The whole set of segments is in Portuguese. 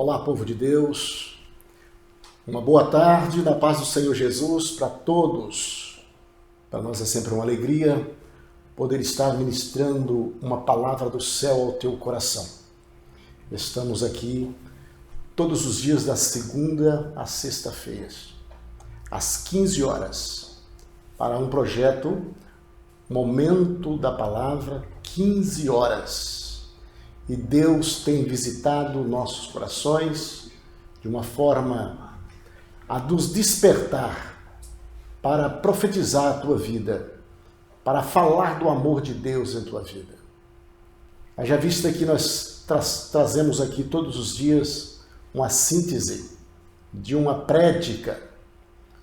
Olá, povo de Deus, uma boa tarde na paz do Senhor Jesus para todos. Para nós é sempre uma alegria poder estar ministrando uma palavra do céu ao teu coração. Estamos aqui todos os dias da segunda à sexta-feira, às 15 horas, para um projeto Momento da Palavra, 15 horas. E Deus tem visitado nossos corações de uma forma a nos despertar para profetizar a tua vida, para falar do amor de Deus em tua vida. Haja vista que nós trazemos aqui todos os dias uma síntese de uma prédica,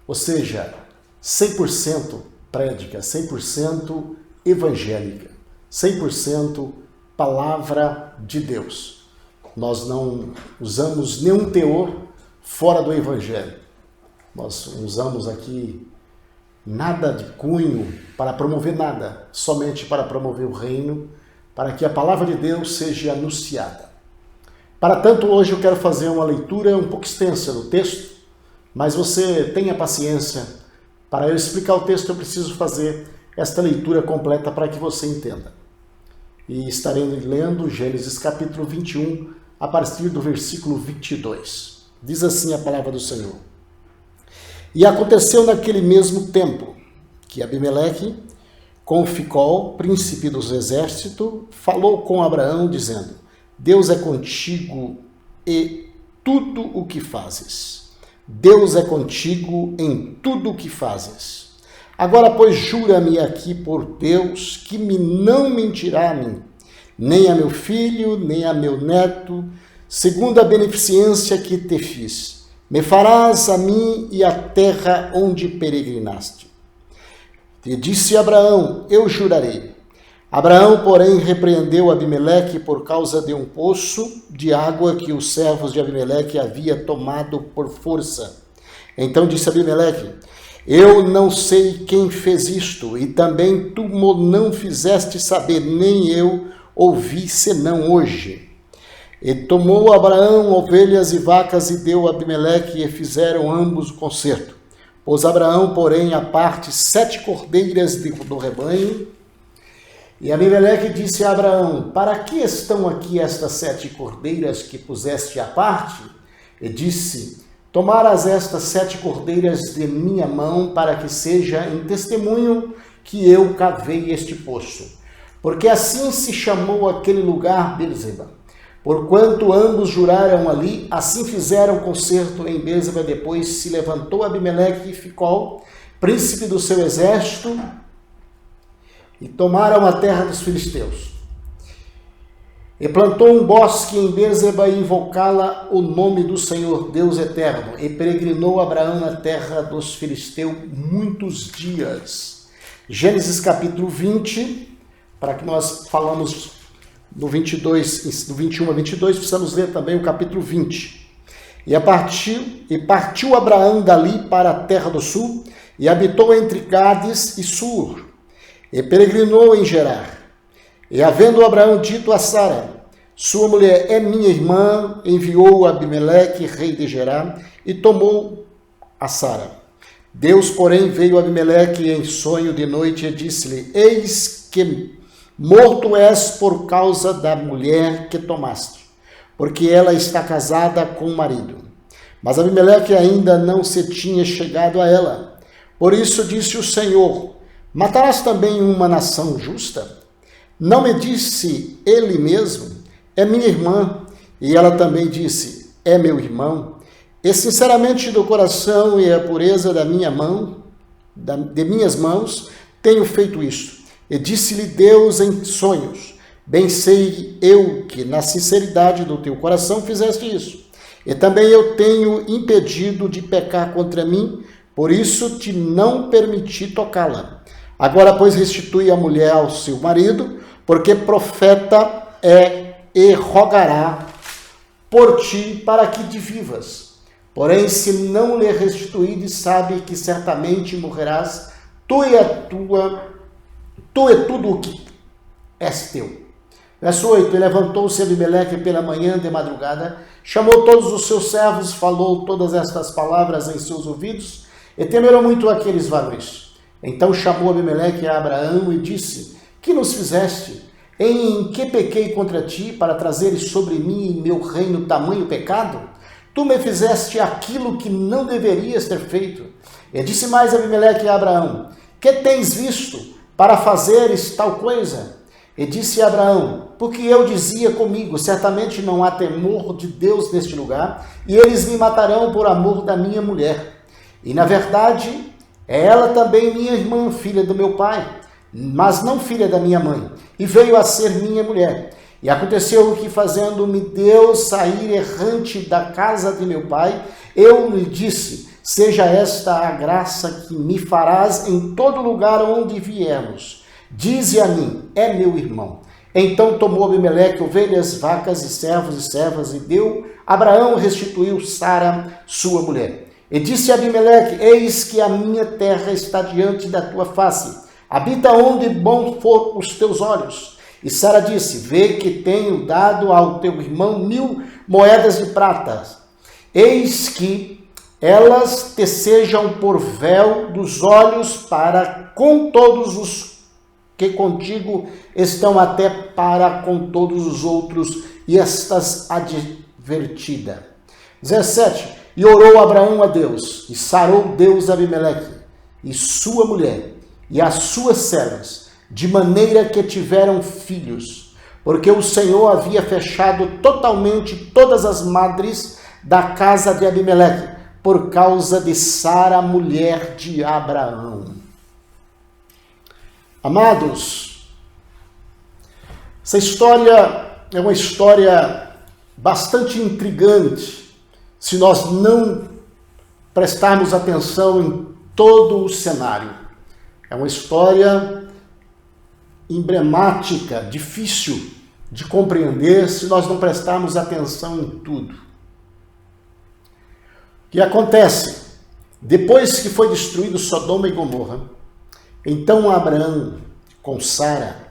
ou seja, 100% prédica, 100% evangélica, 100% palavra de Deus. Nós não usamos nenhum teor fora do evangelho. Nós usamos aqui nada de cunho para promover nada, somente para promover o reino, para que a palavra de Deus seja anunciada. Para tanto, hoje eu quero fazer uma leitura um pouco extensa do texto, mas você tenha paciência. Para eu explicar o texto, eu preciso fazer esta leitura completa para que você entenda. E estaremos lendo Gênesis capítulo 21, a partir do versículo 22. Diz assim a palavra do Senhor. E aconteceu naquele mesmo tempo que Abimeleque, com Ficol, príncipe dos exércitos, falou com Abraão, dizendo: Deus é contigo e tudo o que fazes. Deus é contigo em tudo o que fazes. Agora, pois, jura-me aqui por Deus que não mentirá a mim, nem a meu filho, nem a meu neto, segundo a beneficência que te fiz. Me farás a mim e a terra onde peregrinaste. E disse Abraão: eu jurarei. Abraão, porém, repreendeu Abimeleque por causa de um poço de água que os servos de Abimeleque havia tomado por força. Então disse Abimeleque: eu não sei quem fez isto, e também tu não fizeste saber, nem eu ouvi senão hoje. E tomou Abraão ovelhas e vacas e deu a Abimeleque, e fizeram ambos o concerto. Pôs Abraão, porém, à parte 7 cordeiras do rebanho. E Abimeleque disse a Abraão: para que estão aqui estas 7 cordeiras que puseste à parte? E disse: tomarás estas 7 cordeiras de minha mão, para que seja em testemunho que eu cavei este poço. Porque assim se chamou aquele lugar Beerseba. Porquanto ambos juraram ali, assim fizeram concerto em Beerseba. Depois se levantou Abimeleque e Ficol, príncipe do seu exército, e tomaram a terra dos filisteus. E plantou um bosque em Beerseba e invocá-la o nome do Senhor Deus eterno. E peregrinou Abraão na terra dos filisteus muitos dias. Gênesis capítulo 20, para que nós falamos do 22, do 21 a 22, precisamos ler também o capítulo 20. E partiu Abraão dali para a terra do sul, e habitou entre Gades e Sur, e peregrinou em Gerar. E havendo Abraão dito a Sara, sua mulher é minha irmã, enviou Abimeleque, rei de Gerar, e tomou a Sara. Deus, porém, veio a Abimeleque em sonho de noite e disse-lhe: eis que morto és por causa da mulher que tomaste, porque ela está casada com o marido. Mas Abimeleque ainda não se tinha chegado a ela. Por isso disse o Senhor: matarás também uma nação justa? Não me disse ele mesmo: é minha irmã? E ela também disse: é meu irmão? E sinceramente do coração e a pureza da minha mão, de minhas mãos, tenho feito isto. E disse-lhe Deus em sonhos: bem sei eu que na sinceridade do teu coração fizeste isso. E também eu tenho impedido de pecar contra mim, por isso te não permiti tocá-la. Agora, pois, restitui a mulher ao seu marido, porque profeta é e rogará por ti para que te vivas. Porém, se não lhe restituíres, sabe que certamente morrerás, tu e tudo o que és teu. Verso 8, e levantou-se Abimeleque pela manhã de madrugada, chamou todos os seus servos, falou todas estas palavras em seus ouvidos, e temeram muito aqueles varões. Então chamou Abimeleque a Abraão e disse, que nos fizeste? Em que pequei contra ti, para trazeres sobre mim e meu reino tamanho pecado? Tu me fizeste aquilo que não deverias ter feito. E disse mais Abimeleque a Abraão, que tens visto para fazeres tal coisa? E disse Abraão, porque eu dizia comigo, certamente não há temor de Deus neste lugar, e eles me matarão por amor da minha mulher. E na verdade, é ela também minha irmã, filha do meu pai, mas não filha da minha mãe, e veio a ser minha mulher. E aconteceu que, fazendo-me Deus sair errante da casa de meu pai, eu lhe disse, seja esta a graça que me farás em todo lugar onde viermos. Dize a mim, é meu irmão. Então tomou Abimeleque ovelhas, vacas e servos e servas, e deu. Abraão restituiu Sara, sua mulher. E disse a Abimeleque, eis que a minha terra está diante da tua face. Habita onde bom for os teus olhos. E Sara disse, vê que tenho dado ao teu irmão 1000 moedas de prata. Eis que elas te sejam por véu dos olhos para com todos os que contigo estão, até para com todos os outros, e estas advertida. 17. E orou Abraão a Deus, e sarou Deus Abimeleque, e sua mulher, e as suas servas, de maneira que tiveram filhos, porque o Senhor havia fechado totalmente todas as madres da casa de Abimeleque, por causa de Sara, mulher de Abraão. Amados, essa história é uma história bastante intrigante, se nós não prestarmos atenção em todo o cenário. É uma história emblemática, difícil de compreender se nós não prestarmos atenção em tudo. O que acontece? Depois que foi destruído Sodoma e Gomorra, então Abraão, com Sara,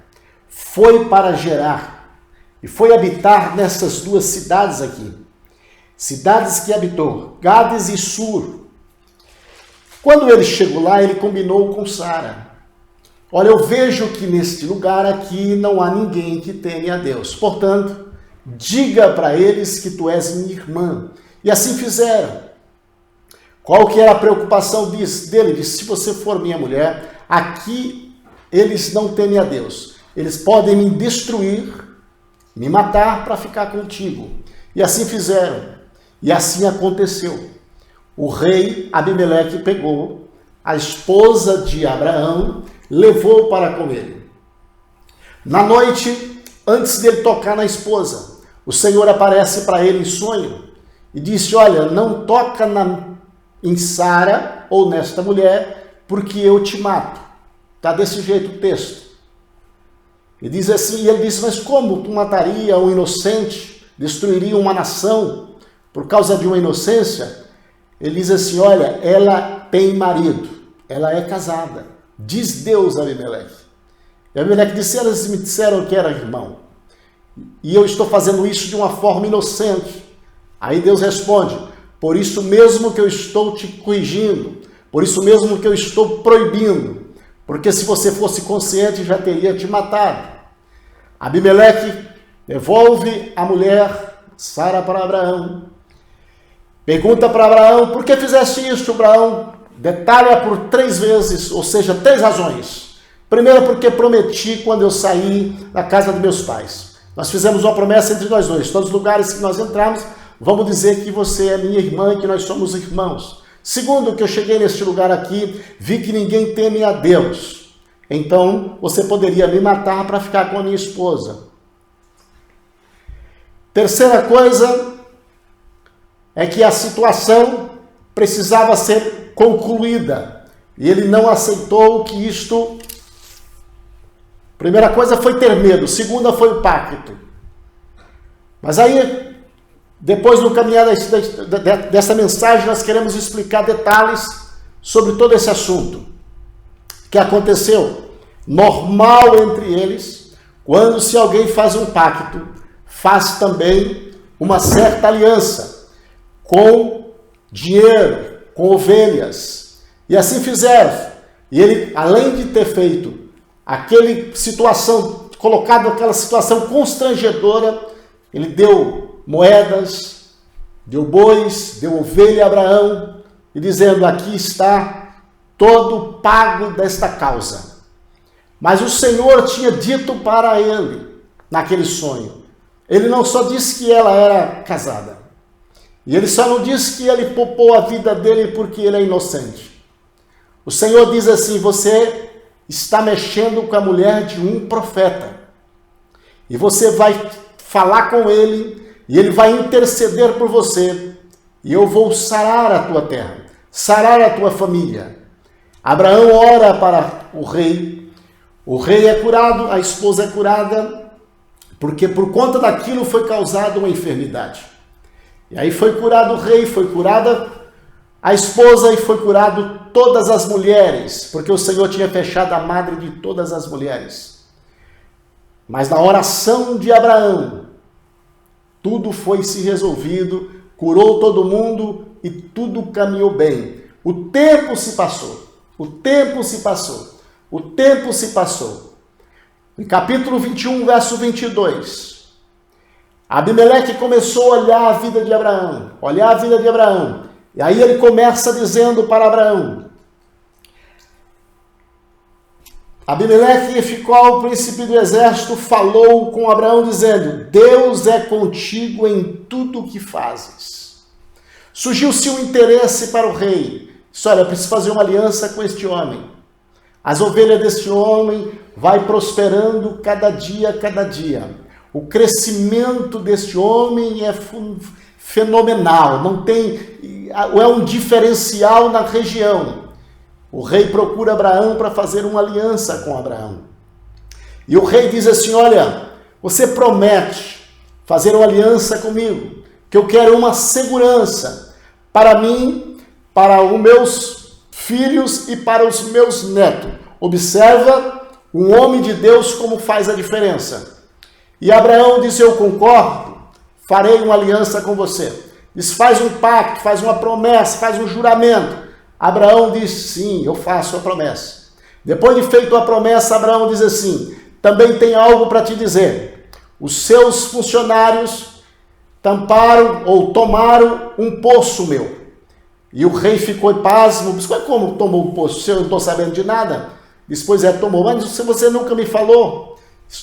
foi para Gerar e foi habitar nessas duas cidades aqui. Cidades que habitou, Gades e Sur. Quando ele chegou lá, ele combinou com Sara. Olha, eu vejo que neste lugar aqui não há ninguém que teme a Deus. Portanto, diga para eles que tu és minha irmã. E assim fizeram. Qual que era a preocupação dele? Disse, se você for minha mulher, aqui eles não temem a Deus. Eles podem me destruir, me matar para ficar contigo. E assim fizeram. E assim aconteceu. O rei Abimeleque pegou a esposa de Abraão, levou para com ele. Na noite, antes dele tocar na esposa, o Senhor aparece para ele em sonho e disse, olha, não toca em Sara ou nesta mulher, porque eu te mato. Está desse jeito o texto. E diz assim, e ele disse, mas como tu mataria um inocente, destruiria uma nação por causa de uma inocência? Ele diz assim, olha, ela tem marido, ela é casada. Diz Deus a Abimeleque. E Abimeleque disse, elas me disseram que era irmão. E eu estou fazendo isso de uma forma inocente. Aí Deus responde, por isso mesmo que eu estou te corrigindo, por isso mesmo que eu estou proibindo, porque se você fosse consciente já teria te matado. Abimeleque devolve a mulher, Sara, para Abraão. Pergunta para Abraão, por que fizeste isso, Abraão? Detalha por 3 vezes, ou seja, 3 razões. Primeiro, porque prometi quando eu saí da casa dos meus pais. Nós fizemos uma promessa entre nós dois. Todos os lugares que nós entramos, vamos dizer que você é minha irmã e que nós somos irmãos. Segundo, que eu cheguei neste lugar aqui, vi que ninguém teme a Deus. Então, você poderia me matar para ficar com a minha esposa. Terceira coisa é que a situação precisava ser concluída. E ele não aceitou que isto... Primeira coisa foi ter medo. Segunda foi o pacto. Mas aí, depois no caminhar dessa mensagem, nós queremos explicar detalhes sobre todo esse assunto que aconteceu. Normal entre eles, quando se alguém faz um pacto, faz também uma certa aliança com dinheiro, com ovelhas. E assim fizeram. E ele, além de ter feito colocado aquela situação constrangedora, ele deu moedas, deu bois, deu ovelha a Abraão, e dizendo: aqui está todo o pago desta causa. Mas o Senhor tinha dito para ele, naquele sonho, ele não só disse que ela era casada, e ele só não disse que ele poupou a vida dele porque ele é inocente. O Senhor diz assim: você está mexendo com a mulher de um profeta, e você vai falar com ele, e ele vai interceder por você, e eu vou sarar a tua terra, sarar a tua família. Abraão ora para o rei é curado, a esposa é curada, porque por conta daquilo foi causada uma enfermidade. E aí foi curado o rei, foi curada a esposa e foi curado todas as mulheres, porque o Senhor tinha fechado a madre de todas as mulheres. Mas na oração de Abraão, tudo foi se resolvido, curou todo mundo e tudo caminhou bem. O tempo se passou. Em capítulo 21, verso 22, Abimeleque começou a olhar a vida de Abraão, E aí ele começa dizendo para Abraão: Abimeleque, Ficol, o príncipe do exército, falou com Abraão dizendo: Deus é contigo em tudo o que fazes. Surgiu-se um interesse para o rei. Disse: olha, eu preciso fazer uma aliança com este homem. As ovelhas deste homem vai prosperando cada dia. O crescimento deste homem é fenomenal, é um diferencial na região. O rei procura Abraão para fazer uma aliança com Abraão. E o rei diz assim: olha, você promete fazer uma aliança comigo, que eu quero uma segurança para mim, para os meus filhos e para os meus netos. Observa um homem de Deus como faz a diferença. E Abraão disse: eu concordo, farei uma aliança com você. Diz: faz um pacto, faz uma promessa, faz um juramento. Abraão diz: sim, eu faço a promessa. Depois de feito a promessa, Abraão diz assim: também tem algo para te dizer. Os seus funcionários tamparam ou tomaram um poço meu. E o rei ficou pasmo. Mas como tomou um poço? Se eu não estou sabendo de nada. Diz: pois é, tomou. Mas se você nunca me falou,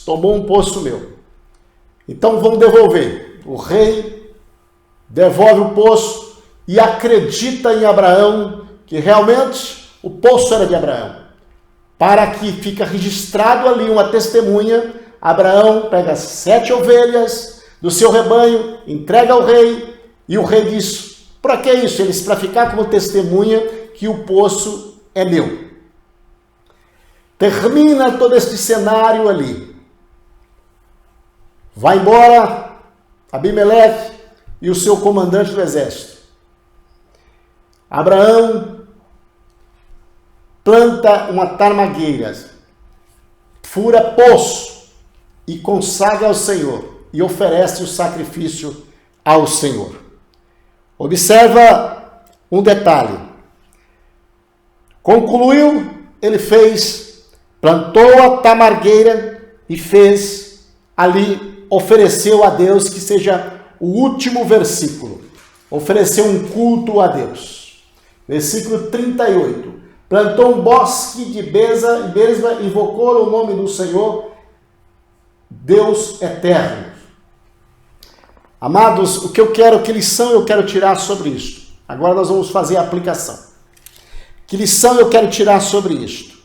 tomou um poço meu. Então vamos devolver. O rei devolve o poço e acredita em Abraão que realmente o poço era de Abraão. Para que fica registrado ali uma testemunha, Abraão pega 7 ovelhas do seu rebanho, entrega ao rei, e o rei diz: para que isso? Eles para ficar como testemunha que o poço é meu. Termina todo este cenário ali. Vai embora Abimeleque e o seu comandante do exército. Abraão planta uma tarmagueira, fura poço e consagra ao Senhor e oferece o sacrifício ao Senhor. Observa um detalhe. Concluiu, ele plantou a tamargueira e fez ali, ofereceu a Deus, que seja o último versículo. Ofereceu um culto a Deus. Versículo 38. Plantou um bosque de Besba, invocou o nome do Senhor, Deus eterno. Amados, que lição eu quero tirar sobre isto? Agora nós vamos fazer a aplicação. Que lição eu quero tirar sobre isto?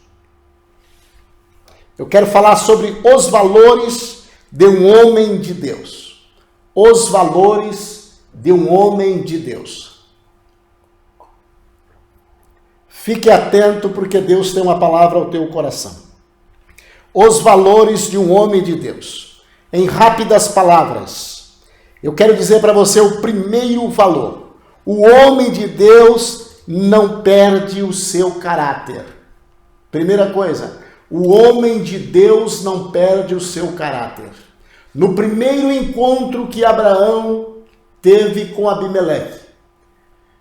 Eu quero falar sobre os valores de um homem de Deus. Os valores de um homem de Deus. Fique atento, porque Deus tem uma palavra ao teu coração. Os valores de um homem de Deus. Em rápidas palavras, eu quero dizer para você o primeiro valor. O homem de Deus não perde o seu caráter. Primeira coisa, o homem de Deus não perde o seu caráter. No primeiro encontro que Abraão teve com Abimeleque,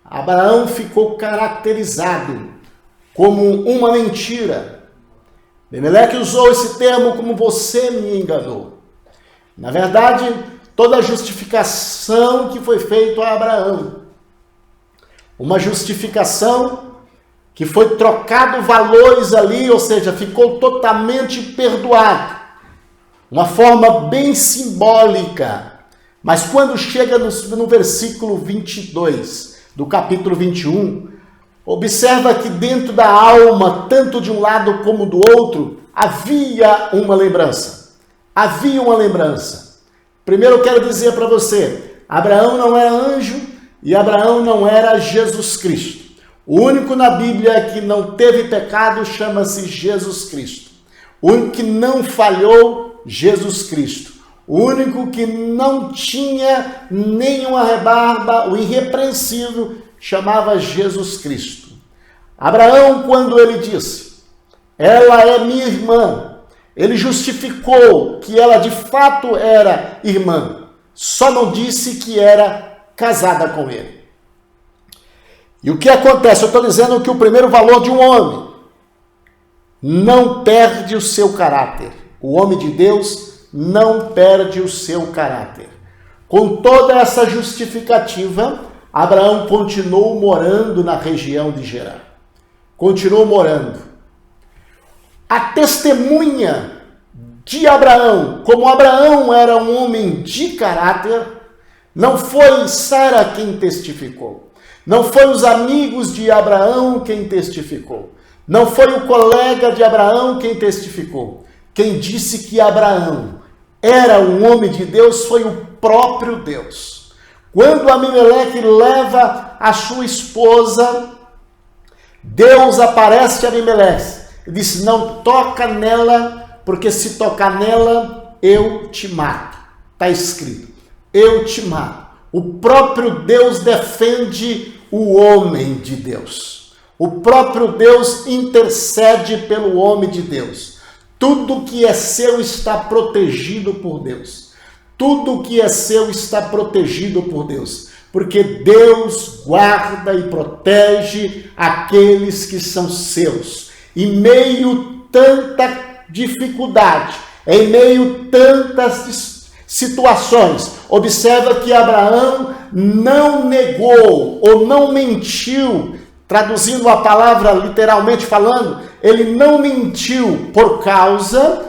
Abraão ficou caracterizado como uma mentira. Abimeleque usou esse termo como você me enganou. Na verdade, toda a justificação que foi feita a Abraão, uma justificação que foi trocado valores ali, ou seja, ficou totalmente perdoado. Uma forma bem simbólica. Mas quando chega no versículo 22 do capítulo 21, observa que dentro da alma, tanto de um lado como do outro, havia uma lembrança. Havia uma lembrança. Primeiro eu quero dizer para você, Abraão não era anjo e Abraão não era Jesus Cristo. O único na Bíblia que não teve pecado chama-se Jesus Cristo. O único que não falhou, Jesus Cristo. O único que não tinha nenhuma rebarba, o irrepreensível, chamava Jesus Cristo. Abraão, quando ele disse, ela é minha irmã, ele justificou que ela de fato era irmã, só não disse que era casada com ele. E o que acontece? Eu estou dizendo que o primeiro valor de um homem não perde o seu caráter. O homem de Deus não perde o seu caráter. Com toda essa justificativa, Abraão continuou morando na região de Gerar. Continuou morando. A testemunha de Abraão, como Abraão era um homem de caráter, não foi Sara quem testificou. Não foi os amigos de Abraão quem testificou. Não foi o colega de Abraão quem testificou. Quem disse que Abraão era um homem de Deus foi o próprio Deus. Quando Abimeleque leva a sua esposa, Deus aparece a Abimeleque e disse, não toca nela, porque se tocar nela, eu te mato. Está escrito, eu te mato. O próprio Deus defende o homem de Deus. O próprio Deus intercede pelo homem de Deus. Tudo que é seu está protegido por Deus. Tudo que é seu está protegido por Deus. Porque Deus guarda e protege aqueles que são seus. Em meio a tanta dificuldade, em meio a tantas situações, observa que Abraão não negou ou não mentiu. Traduzindo a palavra literalmente falando, ele não mentiu por causa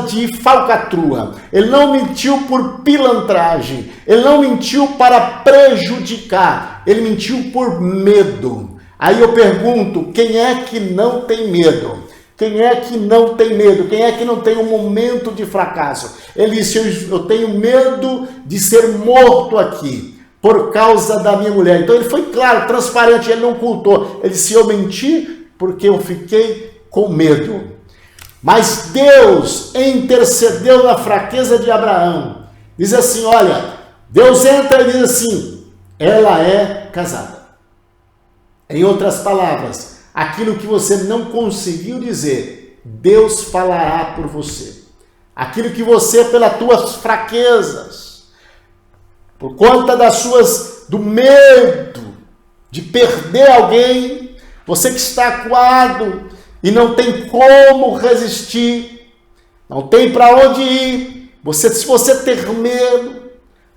de falcatrua. Ele não mentiu por pilantragem. Ele não mentiu para prejudicar. Ele mentiu por medo. Aí eu pergunto, quem é que não tem medo? Quem é que não tem medo? Quem é que não tem um momento de fracasso? Ele disse, eu tenho medo de ser morto aqui por causa da minha mulher. Então ele foi claro, transparente, ele não ocultou. Ele disse, eu menti porque eu fiquei com medo. Mas Deus intercedeu na fraqueza de Abraão. Diz assim, olha, Deus entra e diz assim, ela é casada. Em outras palavras, aquilo que você não conseguiu dizer, Deus falará por você. Aquilo que você, pelas tuas fraquezas, por conta do medo de perder alguém, você que está acuado e não tem como resistir, não tem para onde ir, se você ter medo,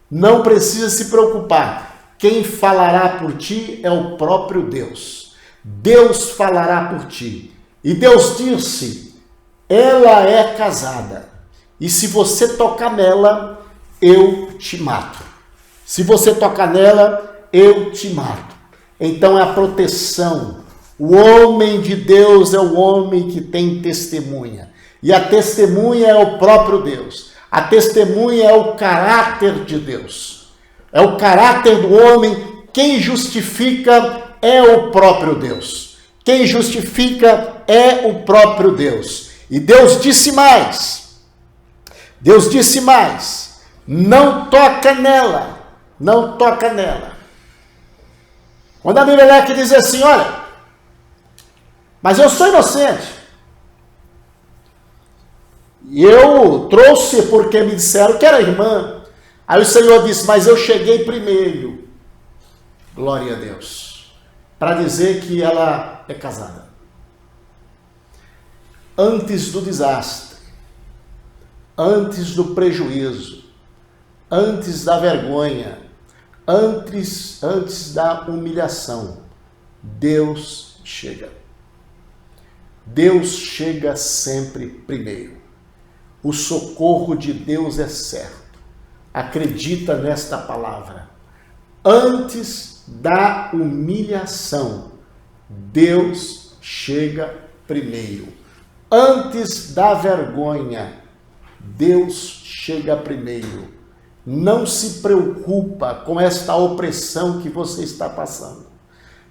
não precisa se preocupar. Quem falará por ti é o próprio Deus. Deus falará por ti. E Deus disse, ela é casada. E se você tocar nela, eu te mato. Se você tocar nela, eu te mato. Então é a proteção. O homem de Deus é o homem que tem testemunha. E a testemunha é o próprio Deus. A testemunha é o caráter de Deus. É o caráter do homem. Quem justifica é o próprio Deus. Quem justifica é o próprio Deus. E Deus disse mais. Deus disse mais. Não toca nela. Não toca nela. Quando Abimeleque diz assim, olha, mas eu sou inocente. E eu trouxe porque me disseram que era irmã. Aí o Senhor disse, mas eu cheguei primeiro. Glória a Deus. Para dizer que ela é casada. Antes do desastre, antes do prejuízo, antes da vergonha, antes da humilhação, Deus chega. Deus chega sempre primeiro. O socorro de Deus é certo. Acredita nesta palavra. Antes da humilhação, Deus chega primeiro. Antes da vergonha, Deus chega primeiro. Não se preocupa com esta opressão que você está passando.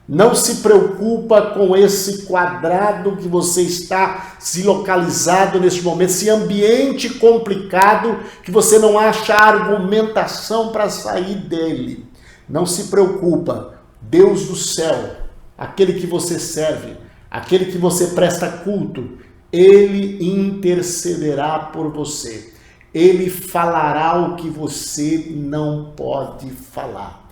Não se preocupa com esse quadrado que você está se localizado neste momento, esse ambiente complicado que você não acha argumentação para sair dele. Não se preocupa. Deus do céu, aquele que você serve, aquele que você presta culto, ele intercederá por você. Ele falará o que você não pode falar.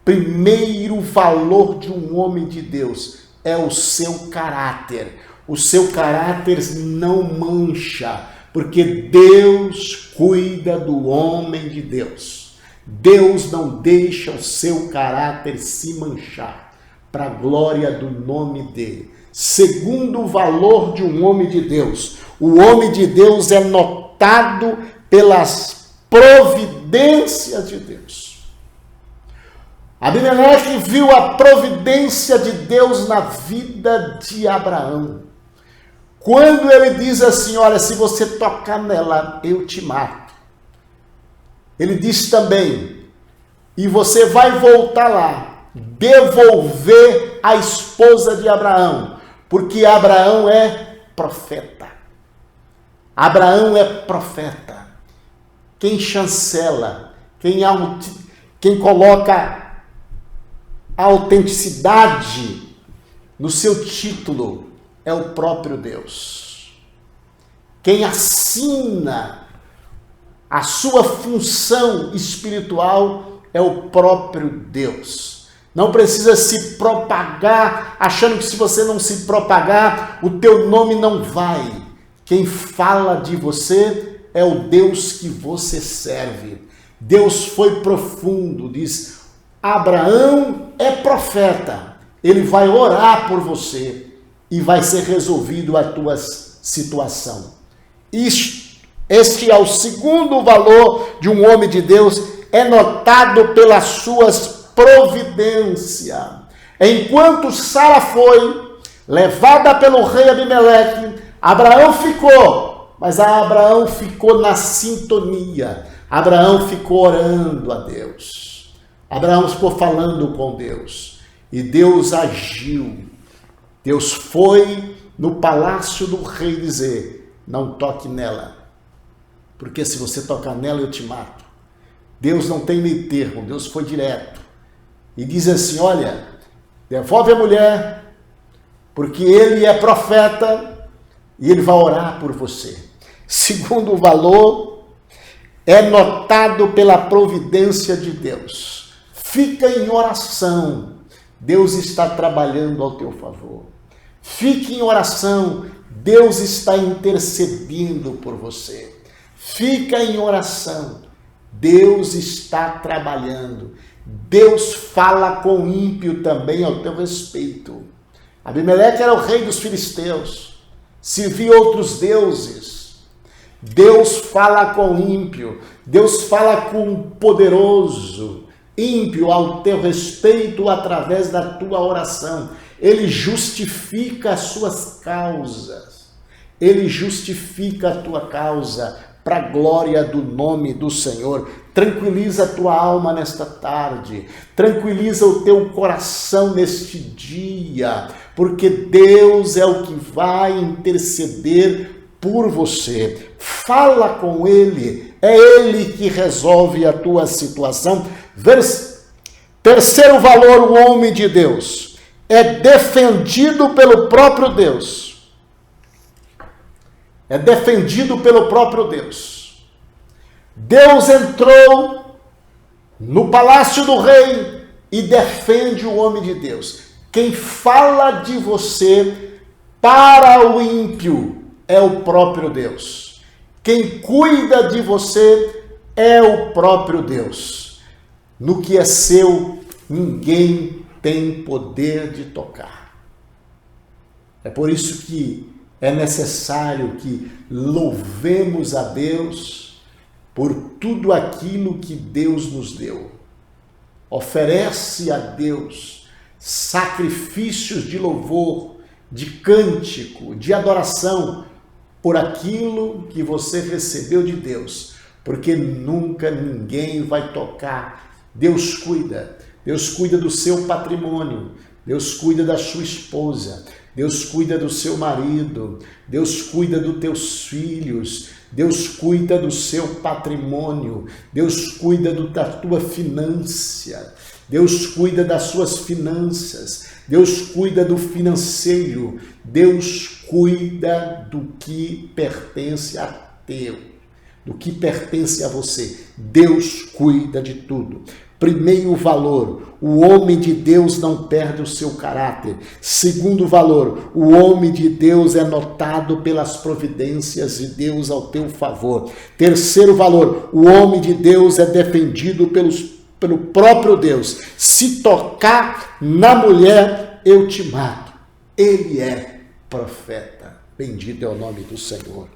Primeiro valor de um homem de Deus é o seu caráter. O seu caráter não mancha, porque Deus cuida do homem de Deus. Deus não deixa o seu caráter se manchar, para a glória do nome dele. Segundo o valor de um homem de Deus, o homem de Deus é notado pelas providências de Deus. Abimeleque viu a providência de Deus na vida de Abraão. Quando ele diz assim, olha, se você tocar nela, eu te mato. Ele diz também, e você vai voltar lá, devolver a esposa de Abraão, porque Abraão é profeta. Abraão é profeta. Quem chancela, quem coloca a autenticidade no seu título é o próprio Deus. Quem assina a sua função espiritual é o próprio Deus. Não precisa se propagar, achando que se você não se propagar, o teu nome não vai. Quem fala de você é o Deus que você serve. Deus foi profundo, diz, Abraão é profeta, ele vai orar por você e vai ser resolvido a tua situação. Este é o segundo valor de um homem de Deus, é notado pelas suas providências. Enquanto Sara foi levada pelo rei Abimeleque, Abraão ficou, mas Abraão ficou na sintonia, Abraão ficou orando a Deus. Abraão ficou falando com Deus e Deus agiu. Deus foi no palácio do rei dizer, não toque nela, porque se você tocar nela eu te mato. Deus não tem meio termo, Deus foi direto. E diz assim, olha, devolve a mulher, porque ele é profeta e ele vai orar por você. Segundo o valor, é notado pela providência de Deus. Fica em oração, Deus está trabalhando ao teu favor. Fique em oração, Deus está intercedendo por você. Fica em oração, Deus está trabalhando. Deus fala com o ímpio também ao teu respeito. Abimeleque era o rei dos filisteus, servia outros deuses. Deus fala com o ímpio, Deus fala com o poderoso. Ímpio ao teu respeito através da tua oração. Ele justifica as suas causas. Ele justifica a tua causa para a glória do nome do Senhor. Tranquiliza a tua alma nesta tarde. Tranquiliza o teu coração neste dia. Porque Deus é o que vai interceder por você. Fala com Ele. É Ele que resolve a tua situação. Terceiro valor, o homem de Deus é defendido pelo próprio Deus. é defendido pelo próprio Deus. Deus entrou no palácio do rei e defende o homem de Deus. Quem fala de você para o ímpio é o próprio Deus. Quem cuida de você é o próprio Deus. No que é seu, ninguém tem poder de tocar. É por isso que é necessário que louvemos a Deus por tudo aquilo que Deus nos deu. Oferece a Deus sacrifícios de louvor, de cântico, de adoração por aquilo que você recebeu de Deus, porque nunca ninguém vai tocar. Deus cuida do seu patrimônio, Deus cuida da sua esposa, Deus cuida do seu marido, Deus cuida dos teus filhos, Deus cuida do seu patrimônio, Deus cuida da tua finança, Deus cuida das suas finanças, Deus cuida do financeiro, Deus cuida do que pertence a teu, do que pertence a você. Deus cuida de tudo. Primeiro valor, o homem de Deus não perde o seu caráter. Segundo valor, o homem de Deus é notado pelas providências de Deus ao teu favor. Terceiro valor, o homem de Deus é defendido pelo próprio Deus. Se tocar na mulher, eu te mato. Ele é profeta. Bendito é o nome do Senhor.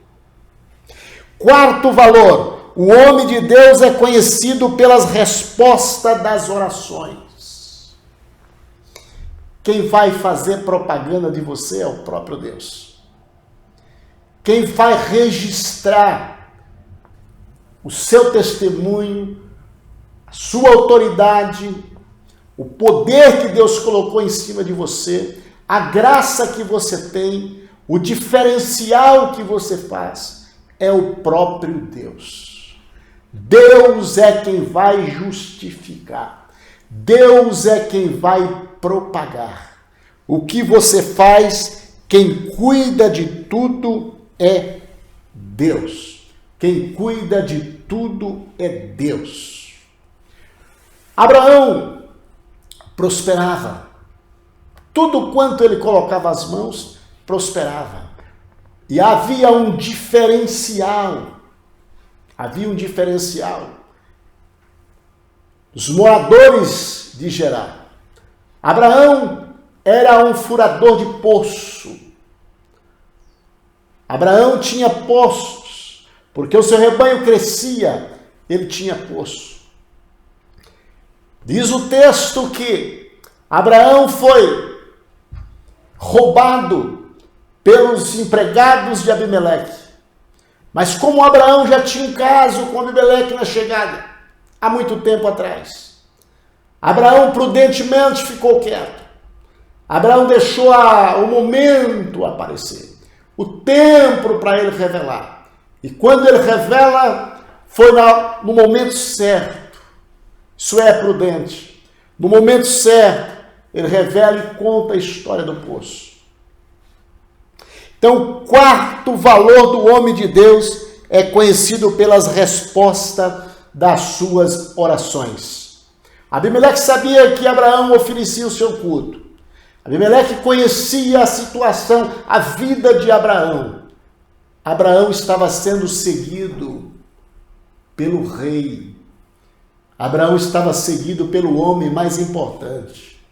Quarto valor, o homem de Deus é conhecido pelas respostas das orações. Quem vai fazer propaganda de você é o próprio Deus. Quem vai registrar o seu testemunho, a sua autoridade, o poder que Deus colocou em cima de você, a graça que você tem, o diferencial que você faz, é o próprio Deus. Deus é quem vai justificar. Deus é quem vai propagar. O que você faz, quem cuida de tudo é Deus. Quem cuida de tudo é Deus. Abraão prosperava. Tudo quanto ele colocava as mãos, prosperava. E havia um diferencial. Os moradores de Gerar. Abraão era um furador de poço. Abraão tinha poços, porque o seu rebanho crescia, ele tinha poço. Diz o texto que Abraão foi roubado pelos empregados de Abimeleque. Mas como Abraão já tinha um caso com Abimeleque na chegada, há muito tempo atrás, Abraão prudentemente ficou quieto. Abraão deixou o momento aparecer, o tempo para ele revelar. E quando ele revela, foi no momento certo. Isso é prudente. No momento certo, ele revela e conta a história do poço. Então, o quarto valor do homem de Deus é conhecido pelas respostas das suas orações. Abimeleque sabia que Abraão oferecia o seu culto. Abimeleque conhecia a situação, a vida de Abraão. Abraão estava sendo seguido pelo rei. Abraão estava seguido pelo homem mais importante.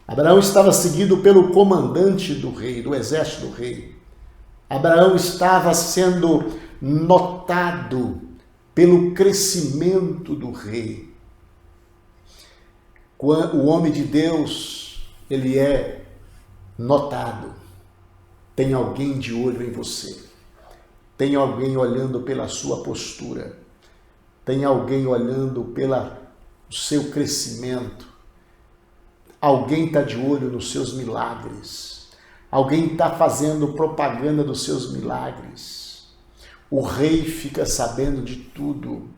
Abraão estava seguido pelo comandante do rei, do exército do rei. Abraão estava sendo notado pelo crescimento do rei. O homem de Deus, ele é notado. Tem alguém de olho em você. Tem alguém olhando pela sua postura. Tem alguém olhando pelo seu crescimento. Alguém está de olho nos seus milagres. Alguém está fazendo propaganda dos seus milagres. O rei fica sabendo de tudo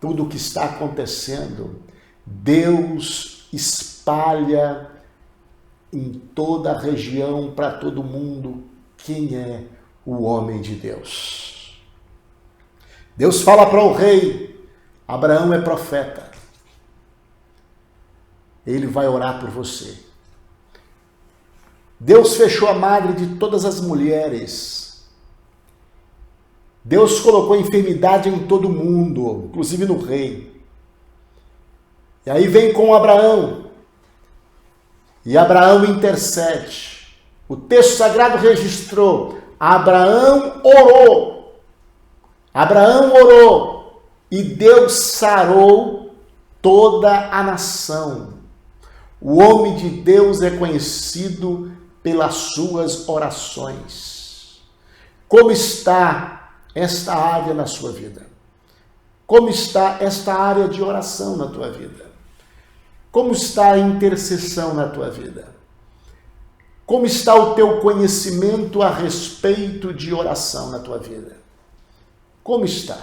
o que está acontecendo. Deus espalha em toda a região, para todo mundo, quem é o homem de Deus. Deus fala para o rei: Abraão é profeta. Ele vai orar por você. Deus fechou a madre de todas as mulheres. Deus colocou enfermidade em todo mundo, inclusive no rei. E aí vem com Abraão. E Abraão intercede. O texto sagrado registrou: Abraão orou. Abraão orou. E Deus sarou toda a nação. O homem de Deus é conhecido pelas suas orações. Como está esta área na sua vida? Como está esta área de oração na tua vida? Como está a intercessão na tua vida? Como está o teu conhecimento a respeito de oração na tua vida? Como está?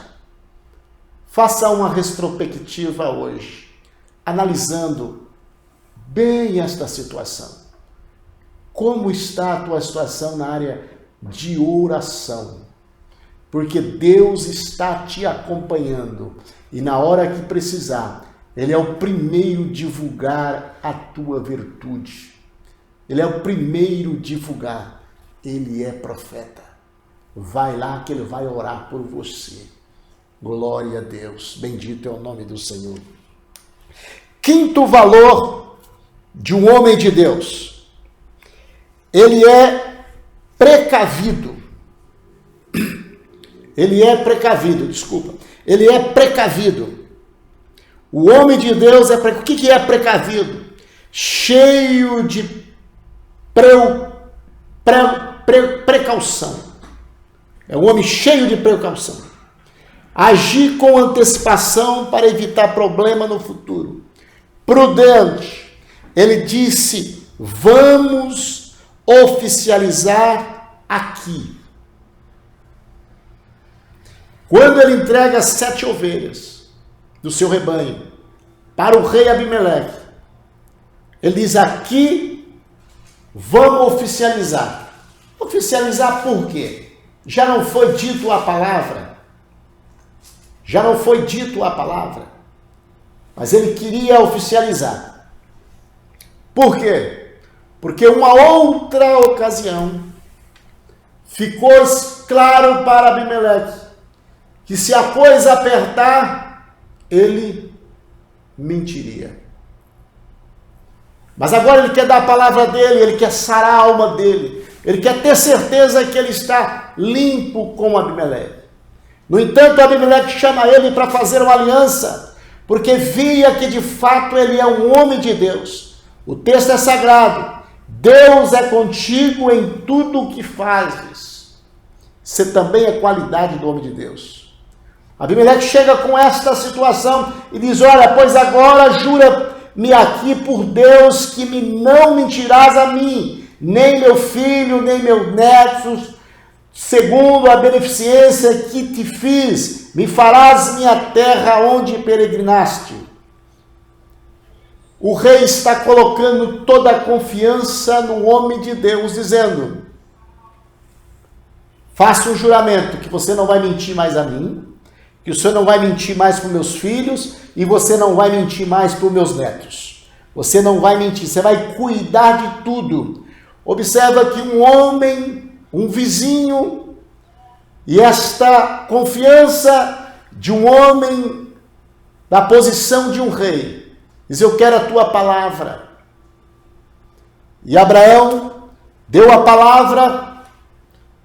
Faça uma retrospectiva hoje, analisando bem esta situação. Como está a tua situação na área de oração? Porque Deus está te acompanhando e na hora que precisar, Ele é o primeiro a divulgar a tua virtude. Ele é o primeiro a divulgar. Ele é profeta. Vai lá que Ele vai orar por você. Glória a Deus. Bendito é o nome do Senhor. Quinto valor de um homem de Deus. Ele é precavido. Ele é precavido. O homem de Deus é precavido. O que é precavido? Cheio de precaução. É um homem cheio de precaução. Agir com antecipação para evitar problema no futuro. Prudente. Ele disse: vamos oficializar aqui. Quando ele entrega 7 ovelhas do seu rebanho para o rei Abimeleque, ele diz: aqui vamos oficializar. Oficializar por quê? Já não foi dito a palavra. Mas ele queria oficializar. Por quê? Porque uma outra ocasião ficou claro para Abimeleque que se a coisa apertar, ele mentiria. Mas agora ele quer dar a palavra dele, ele quer sarar a alma dele, ele quer ter certeza que ele está limpo com Abimeleque. No entanto, Abimeleque chama ele para fazer uma aliança, porque via que de fato ele é um homem de Deus. O texto é sagrado. Deus é contigo em tudo o que fazes. Isso também é qualidade do homem de Deus. Abimeleque chega com esta situação e diz: olha, pois agora jura-me aqui por Deus que não mentirás a mim, nem meu filho, nem meus netos, segundo a beneficência que te fiz, me farás minha terra onde peregrinaste. O rei está colocando toda a confiança no homem de Deus, dizendo: faça um juramento que você não vai mentir mais a mim, que o senhor não vai mentir mais para os meus filhos e você não vai mentir mais para os meus netos. Você não vai mentir, você vai cuidar de tudo. Observa que um homem, um vizinho, e esta confiança de um homem da posição de um rei, diz: eu quero a tua palavra. E Abraão deu a palavra,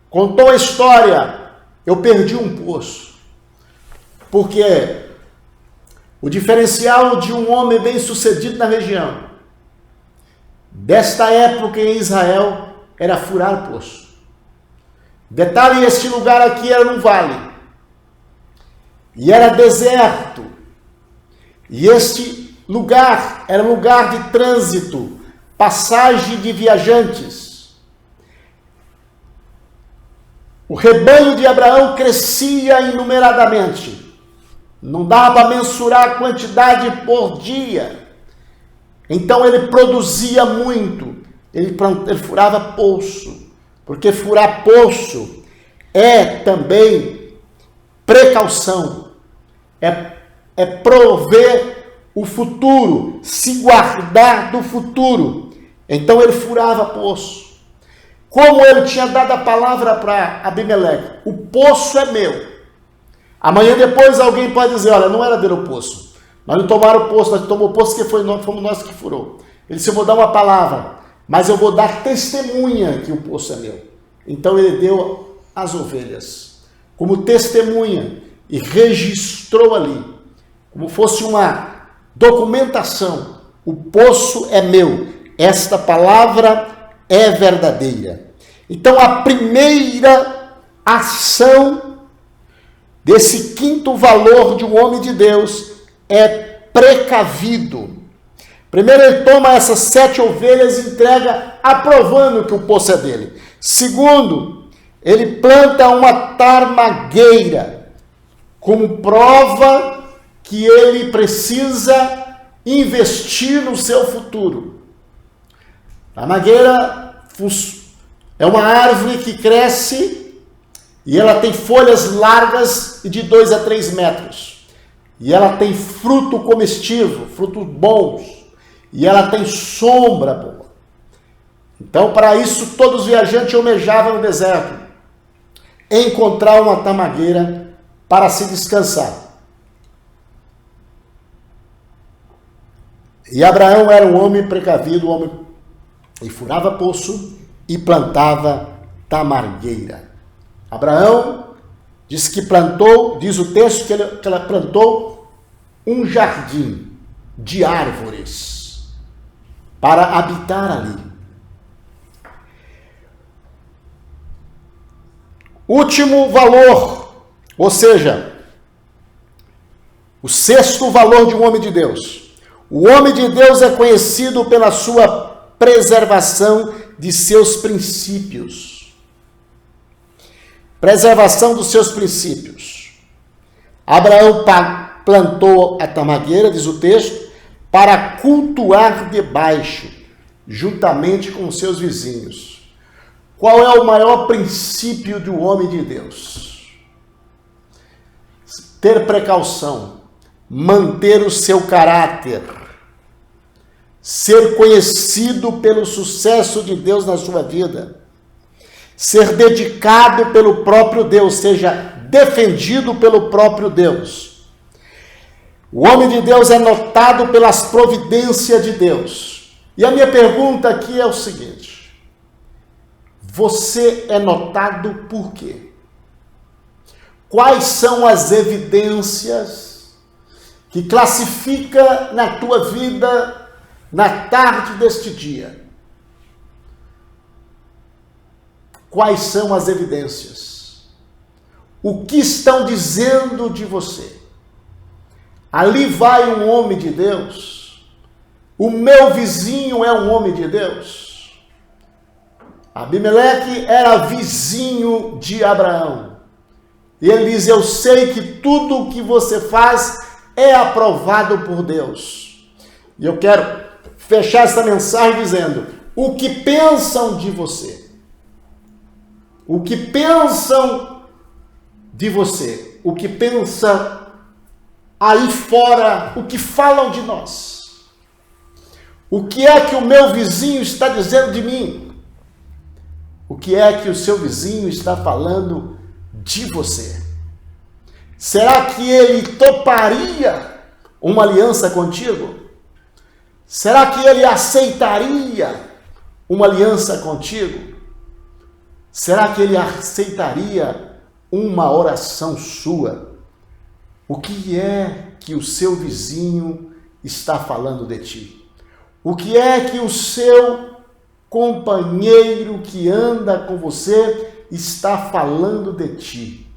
contou a história: eu perdi um poço. Porque o diferencial de um homem bem-sucedido na região, desta época em Israel, era furar poço. Detalhe, este lugar aqui era um vale. E era deserto. E este lugar era um lugar de trânsito, passagem de viajantes. O rebanho de Abraão crescia inumeradamente. Não dava para mensurar a quantidade por dia. Então ele produzia muito. Ele furava poço. Porque furar poço é também precaução, é prover o futuro, se guardar do futuro. Então ele furava poço. Como ele tinha dado a palavra para Abimeleque, o poço é meu. Amanhã depois alguém pode dizer, olha, não era dele o poço. Nós não tomaram o poço, nós tomamos o poço que fomos nós que furou. Ele disse, eu vou dar uma palavra, mas eu vou dar testemunha que o poço é meu. Então ele deu as ovelhas como testemunha e registrou ali, como fosse uma documentação. O poço é meu, esta palavra é verdadeira. Então a primeira ação desse quinto valor de um homem de Deus é precavido. Primeiro ele toma essas 7 ovelhas e entrega aprovando que o poço é dele. Segundo, ele planta uma tarmagueira como prova que ele precisa investir no seu futuro. A tarmagueira é uma árvore que cresce e ela tem folhas largas de 2 a 3 metros. E ela tem fruto comestível, frutos bons. E ela tem sombra boa. Então, para isso, todos os viajantes almejavam no deserto encontrar uma tarmagueira para se descansar. E Abraão era um homem precavido, e furava poço e plantava tamargueira. Abraão diz que plantou, diz o texto que ela plantou um jardim de árvores para habitar ali. Último valor, ou seja, o sexto valor de um homem de Deus. O homem de Deus é conhecido pela sua preservação de seus princípios. Preservação dos seus princípios. Abraão plantou a tamargueira, diz o texto, para cultuar debaixo, juntamente com os seus vizinhos. Qual é o maior princípio do homem de Deus? Ter precaução, manter o seu caráter, ser conhecido pelo sucesso de Deus na sua vida, ser dedicado pelo próprio Deus, seja defendido pelo próprio Deus. O homem de Deus é notado pelas providências de Deus. E a minha pergunta aqui é o seguinte: você é notado por quê? Quais são as evidências que classifica na tua vida na tarde deste dia? Quais são as evidências? O que estão dizendo de você? Ali vai um homem de Deus. O meu vizinho é um homem de Deus. Abimeleque era vizinho de Abraão. E ele diz, eu sei que tudo o que você faz é aprovado por Deus. E eu quero fechar essa mensagem dizendo, o que pensam de você? O que pensam de você? O que pensam aí fora? O que falam de nós? O que é que o meu vizinho está dizendo de mim? O que é que o seu vizinho está falando de você? Será que ele toparia uma aliança contigo? Será que ele aceitaria uma aliança contigo? Será que ele aceitaria uma oração sua? O que é que o seu vizinho está falando de ti? O que é que o seu companheiro que anda com você está falando de ti?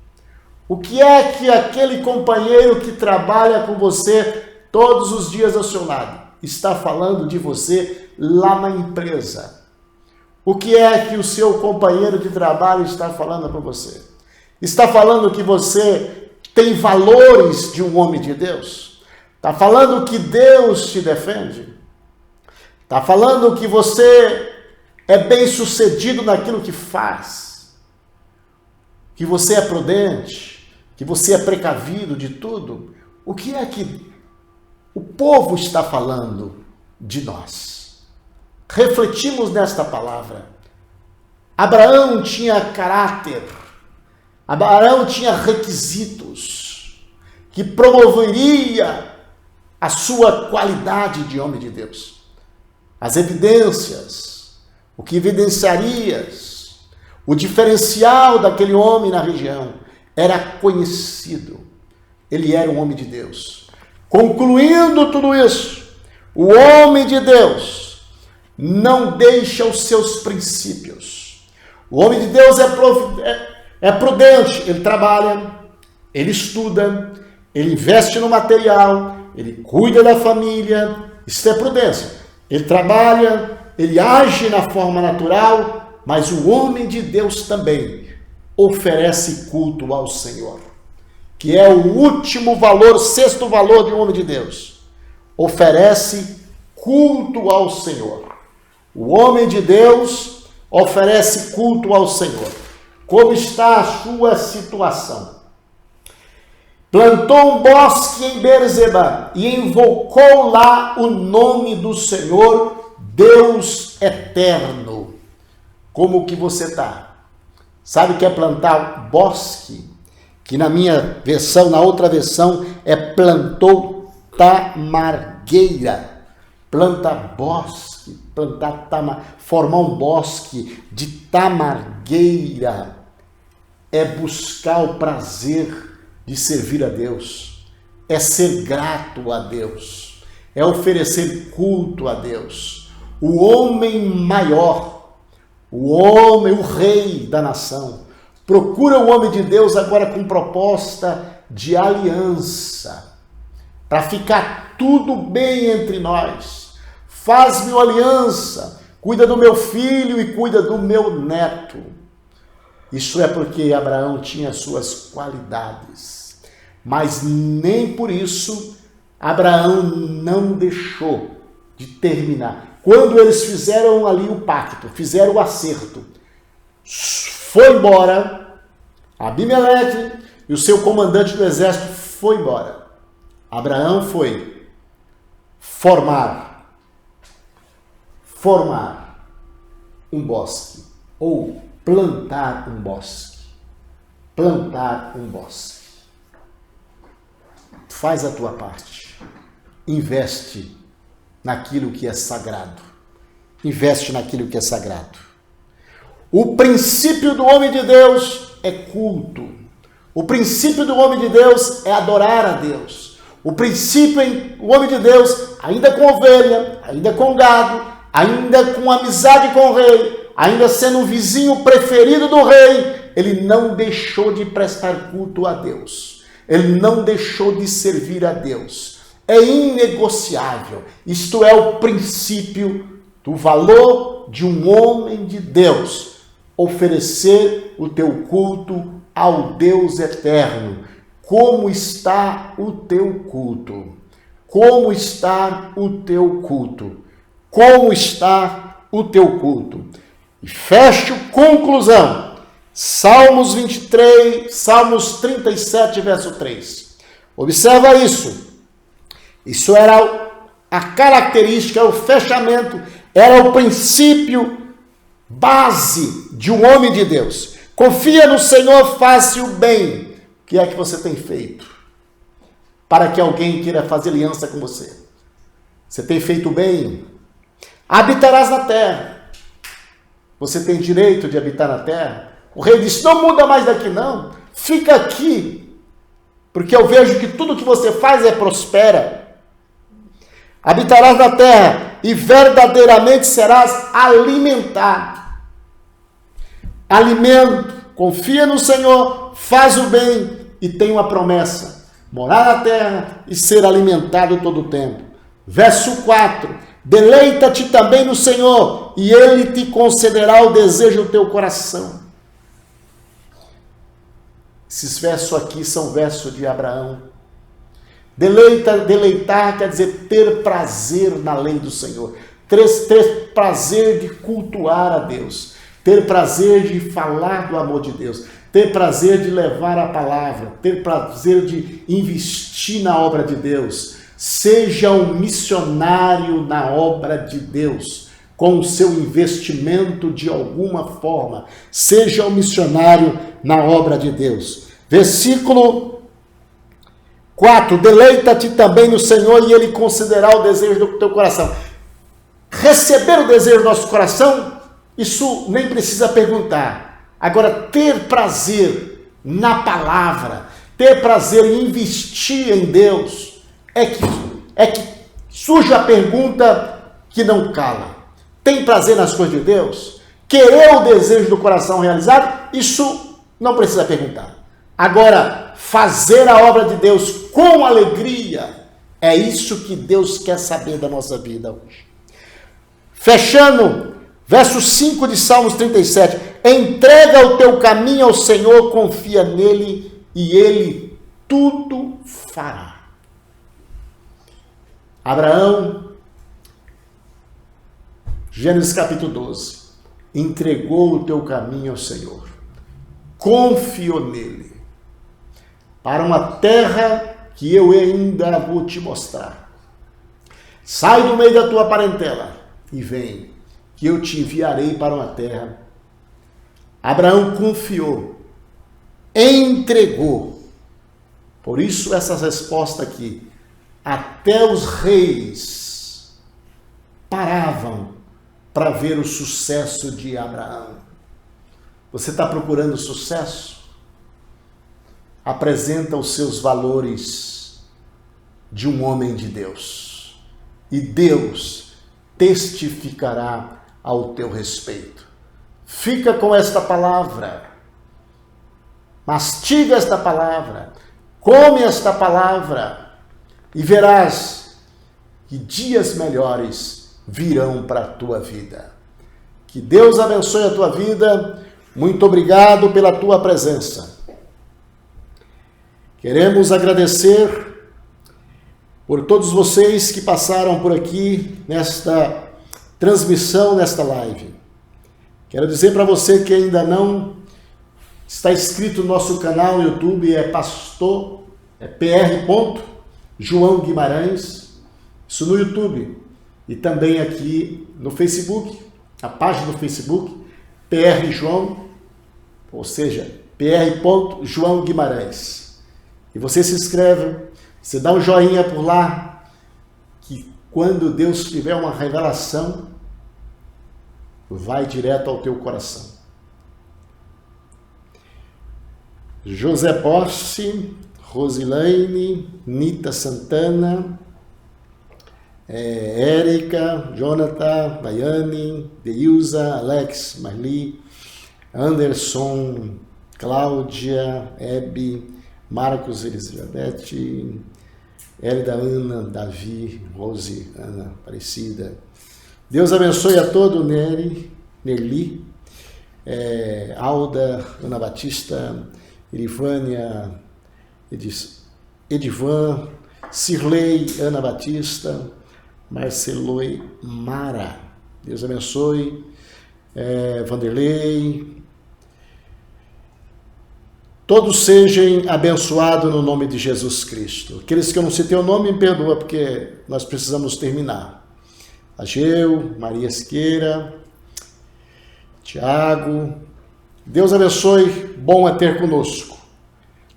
O que é que aquele companheiro que trabalha com você todos os dias ao seu lado está falando de você lá na empresa? O que é que o seu companheiro de trabalho está falando para você? Está falando que você tem valores de um homem de Deus? Está falando que Deus te defende? Está falando que você é bem sucedido naquilo que faz? que você é prudente, que você é precavido de tudo, o que é que o povo está falando de nós? Refletimos nesta palavra. Abraão tinha caráter, Abraão tinha requisitos que promoveria a sua qualidade de homem de Deus. As evidências, o que evidenciarias, o diferencial daquele homem na região era conhecido. Ele era um homem de Deus. Concluindo tudo isso, o homem de Deus não deixa os seus princípios. O homem de Deus é prudente, ele trabalha, ele estuda, ele investe no material, ele cuida da família, isso é prudência. Ele trabalha, ele age na forma natural, mas o homem de Deus também oferece culto ao Senhor, que é o último valor, sexto valor de um homem de Deus. Oferece culto ao Senhor. O homem de Deus oferece culto ao Senhor. Como está a sua situação? Plantou um bosque em Beerseba e invocou lá o nome do Senhor, Deus eterno. Como que você está? Sabe o que é plantar bosque? Que na minha versão, na outra versão, é plantou tamargueira. Planta bosque, formar um bosque de tamargueira é buscar o prazer de servir a Deus, é ser grato a Deus, é oferecer culto a Deus. O homem maior, o homem, o rei da nação, procura o homem de Deus agora com proposta de aliança, para ficar tudo bem entre nós. Faz-me uma aliança, cuida do meu filho e cuida do meu neto. Isso é porque Abraão tinha suas qualidades, mas nem por isso Abraão não deixou de terminar. Quando eles fizeram ali o pacto, fizeram o acerto, foi embora, Abimeleque e o seu comandante do exército foi embora. Abraão foi formar um bosque, ou plantar um bosque. Plantar um bosque. Faz a tua parte. Investe naquilo que é sagrado. Investe naquilo que é sagrado. O princípio do homem de Deus é culto. O princípio do homem de Deus é adorar a Deus. O princípio, o homem de Deus, ainda com ovelha, ainda com gado, ainda com amizade com o rei, ainda sendo o vizinho preferido do rei, ele não deixou de prestar culto a Deus. Ele não deixou de servir a Deus. É inegociável. Isto é o princípio do valor de um homem de Deus. Oferecer o teu culto ao Deus eterno. Como está o teu culto? Como está o teu culto? Como está o teu culto? E fecho conclusão. Salmos 23, Salmos 37, verso 3. Observa isso. Isso era a característica, o fechamento, era o princípio base de um homem de Deus. Confia no Senhor, faça o bem. O que é que você tem feito para que alguém queira fazer aliança com você? Você tem feito o bem? Habitarás na terra. Você tem direito de habitar na terra? O rei disse, não muda mais daqui não, fica aqui, porque eu vejo que tudo que você faz prospera. Habitarás na terra e verdadeiramente serás alimentado. Alimento, confia no Senhor, faz o bem e tem uma promessa, morar na terra e ser alimentado todo o tempo. Verso 4, deleita-te também no Senhor e Ele te concederá o desejo do teu coração. Esses versos aqui são versos de Abraão. Deleitar quer dizer ter prazer na lei do Senhor. Ter prazer de cultuar a Deus. Ter prazer de falar do amor de Deus. ter prazer de levar a palavra, ter prazer de investir na obra de Deus. Seja um missionário na obra de Deus, com o seu investimento de alguma forma. Seja um missionário na obra de Deus. Versículo 4. Deleita-te também no Senhor e Ele concederá o desejo do teu coração. Receber o desejo do nosso coração, isso nem precisa perguntar. Agora, ter prazer na palavra, ter prazer em investir em Deus, é que surge a pergunta que não cala. Tem prazer nas coisas de Deus? Querer o desejo do coração realizado? Isso não precisa perguntar. Agora, fazer a obra de Deus com alegria, é isso que Deus quer saber da nossa vida hoje. Fechando, verso 5 de Salmos 37. Entrega o teu caminho ao Senhor, confia nele e ele tudo fará. Abraão, Gênesis capítulo 12, entregou o teu caminho ao Senhor, confiou nele, para uma terra que eu ainda vou te mostrar. Sai do meio da tua parentela e vem, que eu te enviarei para uma terra. Abraão confiou, entregou. Por isso essa resposta aqui, até os reis paravam para ver o sucesso de Abraão. Você está procurando sucesso? Apresenta os seus valores de um homem de Deus. E Deus testificará ao teu respeito. Fica com esta palavra. Mastiga esta palavra. Come esta palavra. E verás que dias melhores virão para a tua vida. Que Deus abençoe a tua vida. Muito obrigado pela tua presença. Queremos agradecer por todos vocês que passaram por aqui nesta transmissão, nesta live. Quero dizer para você que ainda não está inscrito no nosso canal no YouTube, é PR. João Guimarães, isso no YouTube. E também aqui no Facebook, a página do Facebook, PR João, ou seja, PR. João Guimarães. E você se inscreve, você dá um joinha por lá, que quando Deus tiver uma revelação, vai direto ao teu coração. José Borsi, Rosilaine, Nita Santana, Érica, Jonathan, Daiane, Deilza, Alex, Marli, Anderson, Cláudia, Hebe, Marcos, Elizabeth, Hélida, Ana, Davi, Rose, Ana, Aparecida. Deus abençoe a todo Nerli, Alda, Ana Batista, Irivânia, Edivan, Cirlei, Ana Batista, Marceloi, Mara. Deus abençoe. Vanderlei. Todos sejam abençoados no nome de Jesus Cristo. Aqueles que eu não citei o nome, me perdoa, porque nós precisamos terminar. Ageu, Maria Siqueira, Tiago. Deus abençoe, bom é ter conosco.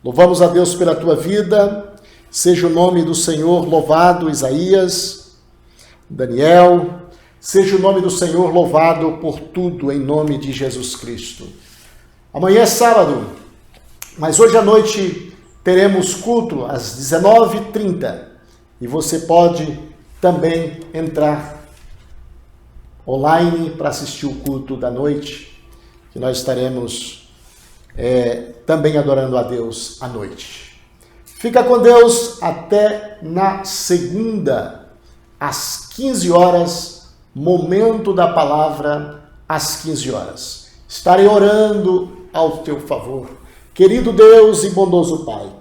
Louvamos a Deus pela tua vida. Seja o nome do Senhor louvado, Isaías, Daniel. Seja o nome do Senhor louvado por tudo, em nome de Jesus Cristo. Amanhã é sábado, mas hoje à noite teremos culto às 19h30. E você pode também entrar online para assistir o culto da noite, que nós estaremos também adorando a Deus à noite. Fica com Deus até na segunda, às 15 horas, momento da palavra, às 15 horas. Estarei orando ao teu favor. Querido Deus e bondoso Pai,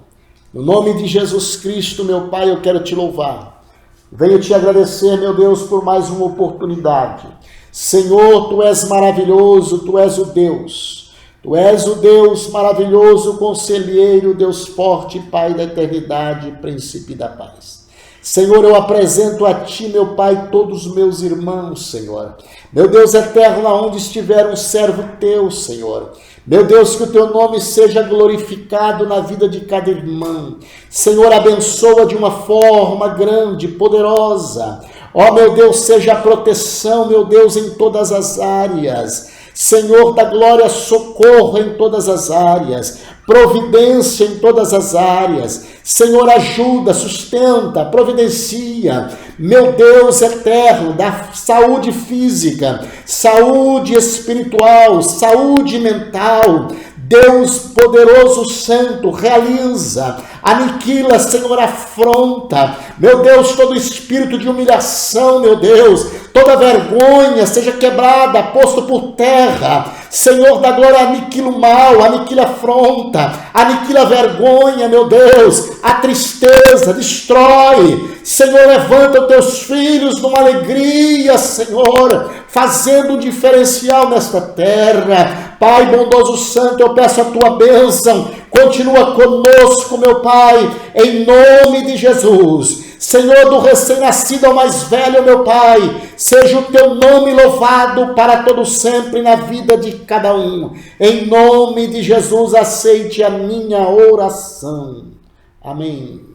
no nome de Jesus Cristo, meu Pai, eu quero te louvar. Venho te agradecer, meu Deus, por mais uma oportunidade. Senhor, Tu és maravilhoso, Tu és o Deus. Tu és o Deus maravilhoso, conselheiro, Deus forte, Pai da eternidade, príncipe da paz. Senhor, eu apresento a Ti, meu Pai, todos os meus irmãos, Senhor. Meu Deus eterno, aonde estiver um servo Teu, Senhor. Meu Deus, que o Teu nome seja glorificado na vida de cada irmão. Senhor, abençoa de uma forma grande, poderosa. Ó, meu Deus, seja a proteção, meu Deus, em todas as áreas. Senhor da glória, socorro em todas as áreas, providência em todas as áreas. Senhor, ajuda, sustenta, providencia. Meu Deus eterno, dá saúde física, saúde espiritual, saúde mental. Deus poderoso, santo, realiza, aniquila, Senhor, afronta, meu Deus, todo espírito de humilhação, meu Deus, toda vergonha seja quebrada, posto por terra. Senhor da glória, aniquila o mal, aniquila a afronta, aniquila a vergonha, meu Deus, a tristeza, destrói. Senhor, levanta os teus filhos numa alegria, Senhor, fazendo um diferencial nesta terra. Pai bondoso santo, eu peço a tua bênção, continua conosco, meu Pai, em nome de Jesus. Senhor, do recém-nascido ao mais velho, meu Pai, seja o teu nome louvado para todo sempre na vida de cada um. Em nome de Jesus, aceite a minha oração. Amém.